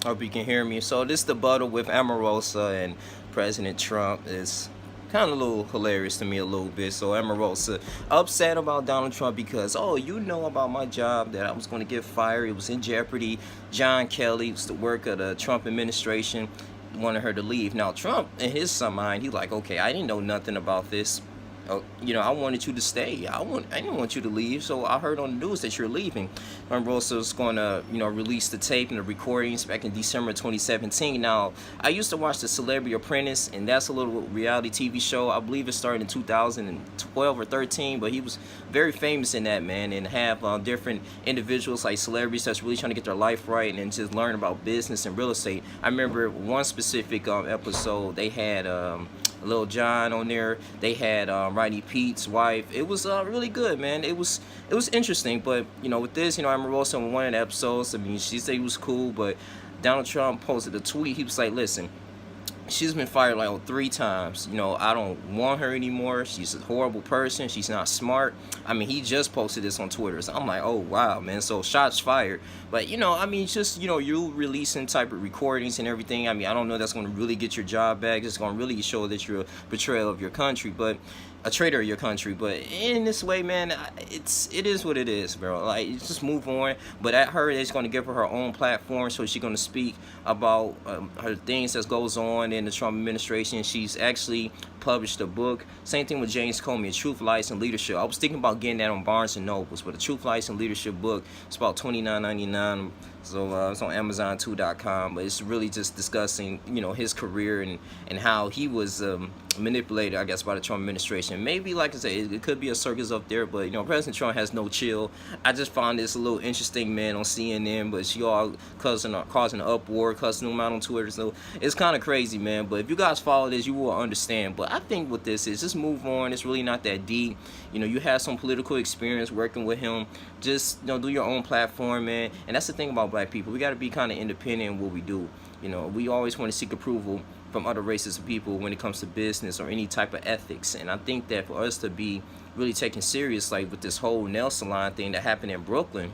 Hope you can hear me. So this rebuttal with Omarosa and President Trump is kind of a little hilarious to me a little bit. So Omarosa upset about Donald Trump because, oh, you know about my job that I was going to get fired. It was in jeopardy. John Kelly was the work of the Trump administration, wanted her to leave. Now Trump, in his mind, he like, okay, I didn't know nothing about this. I wanted you to stay. I didn't want you to leave. So I heard on the news that you're leaving. Omarosa's going to, release the tape and the recordings back in December 2017. Now, I used to watch The Celebrity Apprentice, and that's a little reality TV show. I believe it started in 2012 or 13, but he was very famous in that, man, and have different individuals like celebrities that's really trying to get their life right and just learn about business and real estate. I remember one specific episode. They had Lil Jon on there. They had Rodney Pete's wife. It was really good, man. It was interesting, but with this, Omarosa in one of the episodes, I mean, she said it was cool, but Donald Trump posted a tweet. He was like, listen, she's been fired like 3 times. I don't want her anymore. She's a horrible person. She's not smart. I mean, he just posted this on Twitter. So I'm like, oh, wow, man. So shots fired. But, I mean, just, you releasing type of recordings and everything. I mean, I don't know that's going to really get your job back. It's going to really show that you're a betrayal of your country, but a traitor of your country. But in this way, man, it is what it is, bro. Like, just move on. But at her, it's going to give her own platform, so she's going to speak about her things that goes on in the Trump administration. She's actually published a book. Same thing with James Comey, Truth, Lies, and Leadership. I was thinking about getting that on Barnes and Nobles, but the Truth, Lies, and Leadership book, it's about $29.99. So it's on Amazon2.com, but it's really just discussing, his career and how he was manipulated, I guess, by the Trump administration. Maybe, like I said, it could be a circus up there, but, President Trump has no chill. I just found this a little interesting, man, on CNN, but she all causing an uproar, cussing them out on Twitter, so it's kind of crazy, man. But if you guys follow this, you will understand. But I think what this is, just move on. It's really not that deep. You have some political experience working with him. Just, do your own platform, man. And that's the thing about black people. We got to be kind of independent in what we do. We always want to seek approval from other races of people when it comes to business or any type of ethics. And I think that for us to be really taken serious, like with this whole nail salon thing that happened in Brooklyn,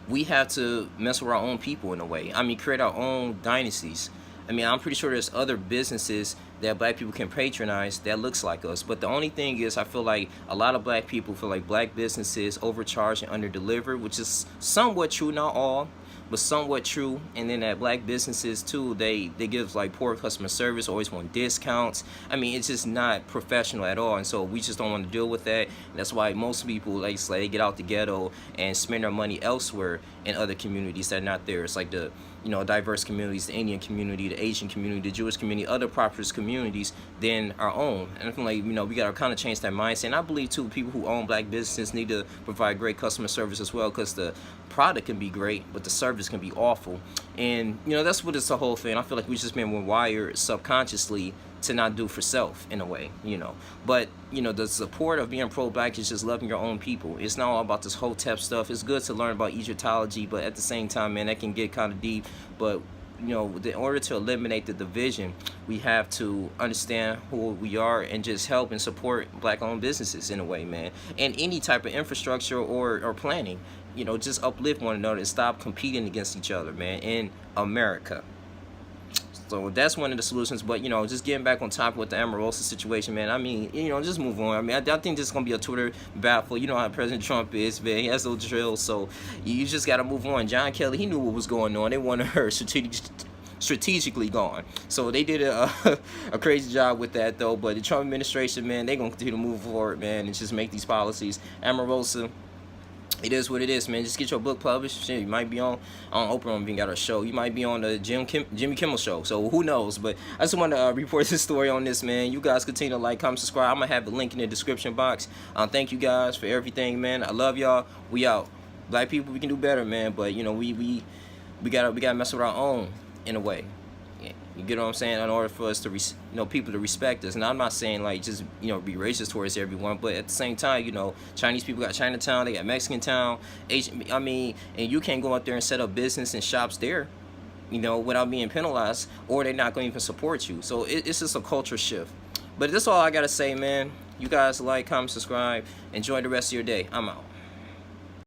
we have to mess with our own people in a way. I mean, create our own dynasties. I mean, I'm pretty sure there's other businesses that black people can patronize that looks like us. But the only thing is, I feel like a lot of black people feel like black businesses overcharge and underdeliver, which is somewhat true, not all, but somewhat true. And then that black businesses too, they give like poor customer service, always want discounts. I mean, it's just not professional at all, and so we just don't want to deal with that. And that's why most people, like say, they get out the ghetto and spend their money elsewhere in other communities that are not theirs, like the diverse communities, the Indian community, the Asian community, the Jewish community, other prosperous communities than our own. And I feel like, we got to kind of change that mindset. And I believe, too, people who own black businesses need to provide great customer service as well, because the product can be great, but the service can be awful. And, that's what it's the whole thing. I feel like we've just been wired subconsciously to not do for self in a way, But, the support of being pro-black is just loving your own people. It's not all about this Hotep stuff. It's good to learn about Egyptology, but at the same time, man, that can get kind of deep. But, in order to eliminate the division, we have to understand who we are and just help and support black-owned businesses in a way, man. And any type of infrastructure or planning, just uplift one another and stop competing against each other, man, in America. So that's one of the solutions. But, just getting back on top with the Omarosa situation, man, I mean, just move on. I mean, I think this is going to be a Twitter battle. You know how President Trump is, man. He has no drill. So you just got to move on. John Kelly, he knew what was going on. They wanted her strategically gone. So they did a crazy job with that, though. But the Trump administration, man, they're going to continue to move forward, man, and just make these policies. Omarosa, it is what it is, man. Just get your book published. Shit, you might be on Oprah even got a show. You might be on the Jimmy Kimmel show. So who knows? But I just want to report this story on this, man. You guys continue to like, comment, subscribe. I'm gonna have the link in the description box. Thank you guys for everything, man. I love y'all. We out. Black people, we can do better, man. But we gotta mess with our own in a way. You get what I'm saying? In order for us to, people to respect us. And I'm not saying like just, be racist towards everyone, but at the same time, Chinese people got Chinatown, they got Mexican town, Asian. I mean, and you can't go out there and set up business and shops there, without being penalized, or they're not going to even support you. So it's just a culture shift. But that's all I gotta say, man. You guys like, comment, subscribe. Enjoy the rest of your day. I'm out.